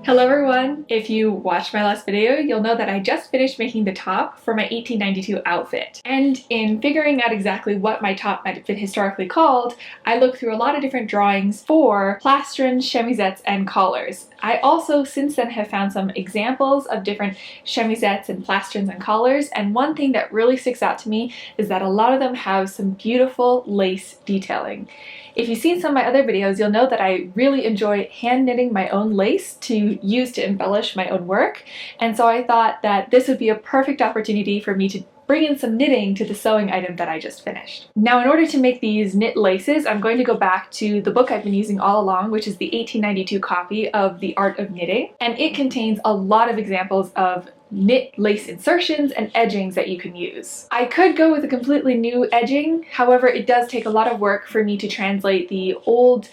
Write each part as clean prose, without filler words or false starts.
Hello everyone! If you watched my last video, you'll know that I just finished making the top for my 1892 outfit. And in figuring out exactly what my top might have been historically called, I looked through a lot of different drawings for plastrons, chemisettes, and collars. I also since then have found some examples of different chemisettes and plastrons and collars, and one thing that really sticks out to me is that a lot of them have some beautiful lace detailing. If you've seen some of my other videos, you'll know that I really enjoy hand knitting my own lace to use to embellish my own work, and so I thought that this would be a perfect opportunity for me to bring in some knitting to the sewing item that I just finished. Now, in order to make these knit laces, I'm going to go back to the book I've been using all along, which is the 1892 copy of The Art of Knitting, and it contains a lot of examples of knit lace insertions and edgings that you can use. I could go with a completely new edging, however it does take a lot of work for me to translate the old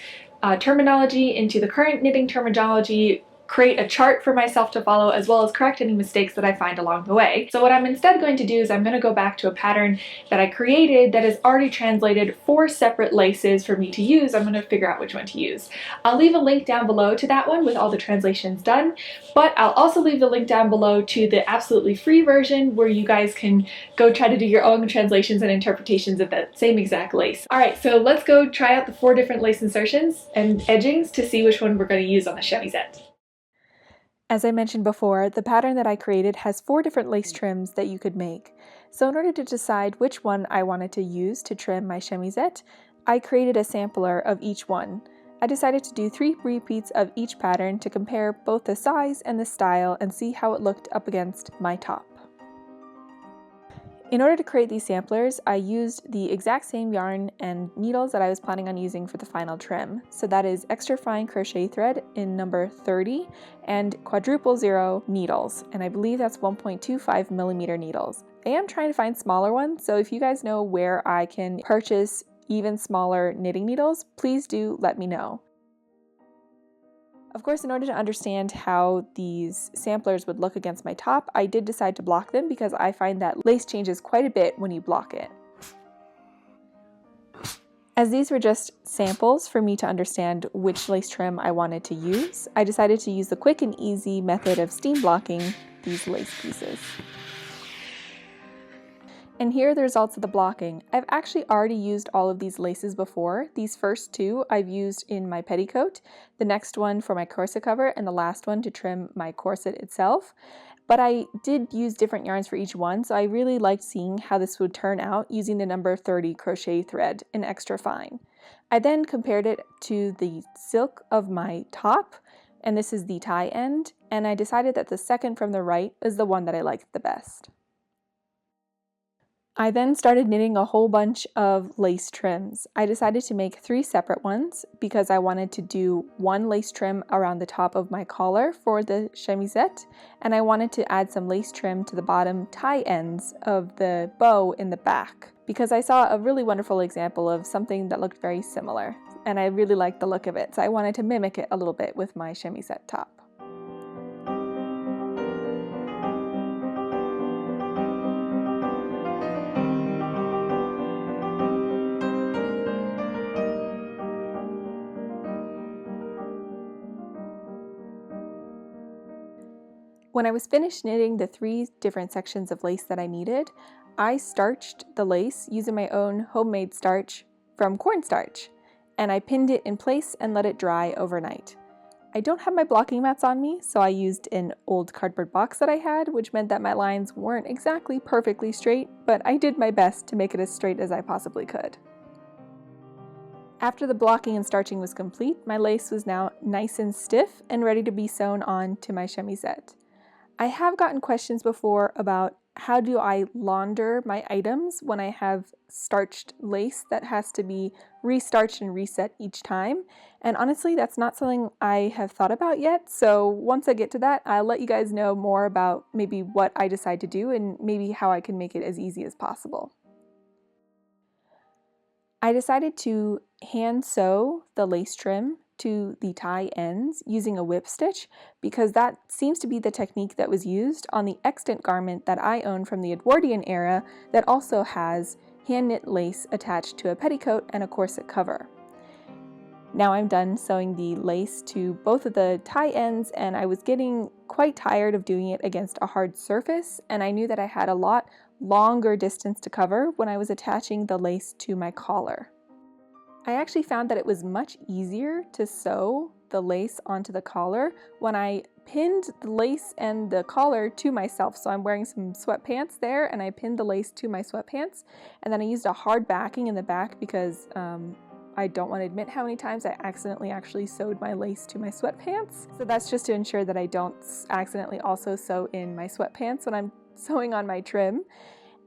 terminology into the current knitting terminology, create a chart for myself to follow, as well as correct any mistakes that I find along the way. So what I'm instead going to do is I'm going to go back to a pattern that I created that is already translated 4 separate laces for me to use. I'm going to figure out which one to use. I'll leave a link down below to that one with all the translations done, but I'll also leave the link down below to the absolutely free version where you guys can go try to do your own translations and interpretations of that same exact lace. Alright, so let's go try out the 4 different lace insertions and edgings to see which one we're going to use on the chemisette. As I mentioned before, the pattern that I created has 4 different lace trims that you could make. So in order to decide which one I wanted to use to trim my chemisette, I created a sampler of each one. I decided to do 3 repeats of each pattern to compare both the size and the style and see how it looked up against my top. In order to create these samplers, I used the exact same yarn and needles that I was planning on using for the final trim. So that is extra fine crochet thread in number 30 and quadruple zero needles, and I believe that's 1.25 millimeter needles. I am trying to find smaller ones, so if you guys know where I can purchase even smaller knitting needles, please do let me know. Of course, in order to understand how these samplers would look against my top, I did decide to block them because I find that lace changes quite a bit when you block it. As these were just samples for me to understand which lace trim I wanted to use, I decided to use the quick and easy method of steam blocking these lace pieces. And here are the results of the blocking. I've actually already used all of these laces before. These first 2 I've used in my petticoat, the next one for my corset cover, and the last one to trim my corset itself. But I did use different yarns for each one, so I really liked seeing how this would turn out using the number 30 crochet thread in extra fine. I then compared it to the silk of my top, and this is the tie end, and I decided that the second from the right is the one that I liked the best. I then started knitting a whole bunch of lace trims. I decided to make 3 separate ones because I wanted to do 1 lace trim around the top of my collar for the chemisette, and I wanted to add some lace trim to the bottom tie ends of the bow in the back because I saw a really wonderful example of something that looked very similar, and I really liked the look of it, so I wanted to mimic it a little bit with my chemisette top. When I was finished knitting the 3 different sections of lace that I needed, I starched the lace using my own homemade starch from cornstarch, and I pinned it in place and let it dry overnight. I don't have my blocking mats on me, so I used an old cardboard box that I had, which meant that my lines weren't exactly perfectly straight, but I did my best to make it as straight as I possibly could. After the blocking and starching was complete, my lace was now nice and stiff and ready to be sewn on to my chemisette. I have gotten questions before about how do I launder my items when I have starched lace that has to be restarched and reset each time, and honestly that's not something I have thought about yet, so once I get to that I'll let you guys know more about maybe what I decide to do and maybe how I can make it as easy as possible. I decided to hand sew the lace trim to the tie ends using a whip stitch because that seems to be the technique that was used on the extant garment that I own from the Edwardian era that also has hand knit lace attached to a petticoat and a corset cover. Now I'm done sewing the lace to both of the tie ends, and I was getting quite tired of doing it against a hard surface, and I knew that I had a lot longer distance to cover when I was attaching the lace to my collar. I actually found that it was much easier to sew the lace onto the collar when I pinned the lace and the collar to myself. So I'm wearing some sweatpants there, and I pinned the lace to my sweatpants, and then I used a hard backing in the back because I don't want to admit how many times I accidentally actually sewed my lace to my sweatpants. So that's just to ensure that I don't accidentally also sew in my sweatpants when I'm sewing on my trim.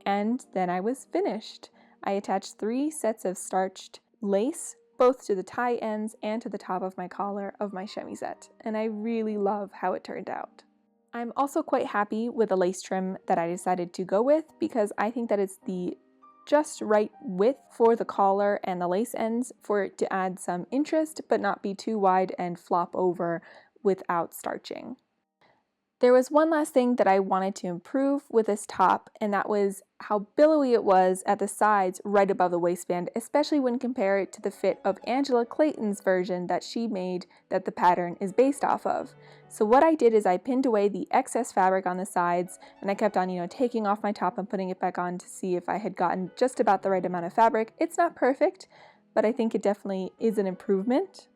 And then I was finished. I attached 3 sets of starched lace, both to the tie ends and to the top of my collar of my chemisette, and I really love how it turned out. I'm also quite happy with the lace trim that I decided to go with because I think that it's the just right width for the collar and the lace ends for it to add some interest but not be too wide and flop over without starching. There was one last thing that I wanted to improve with this top, and that was how billowy it was at the sides right above the waistband, especially when compared to the fit of Angela Clayton's version that she made that the pattern is based off of. So what I did is I pinned away the excess fabric on the sides, and I kept on, taking off my top and putting it back on to see if I had gotten just about the right amount of fabric. It's not perfect, but I think it definitely is an improvement.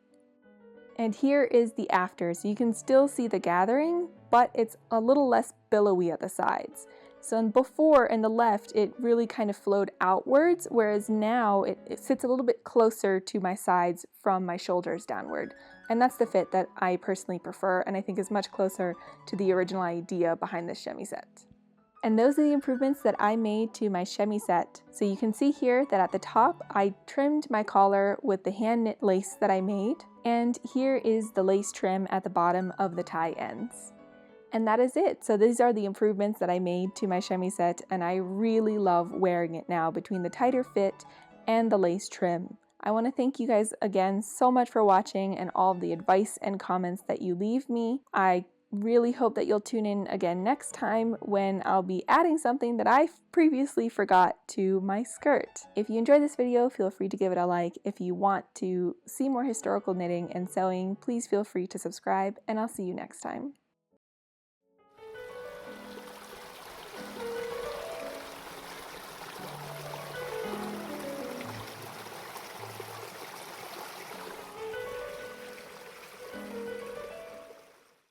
And here is the after, so you can still see the gathering, but it's a little less billowy at the sides. So before, in the left, it really kind of flowed outwards, whereas now it sits a little bit closer to my sides from my shoulders downward. And that's the fit that I personally prefer, and I think is much closer to the original idea behind this chemisette. And those are the improvements that I made to my chemisette. So you can see here that at the top, I trimmed my collar with the hand knit lace that I made. And here is the lace trim at the bottom of the tie ends. And that is it. So these are the improvements that I made to my chemisette, and I really love wearing it now between the tighter fit and the lace trim. I want to thank you guys again so much for watching and all of the advice and comments that you leave me. I really hope that you'll tune in again next time when I'll be adding something that I previously forgot to my skirt. If you enjoyed this video, feel free to give it a like. If you want to see more historical knitting and sewing, please feel free to subscribe, and I'll see you next time.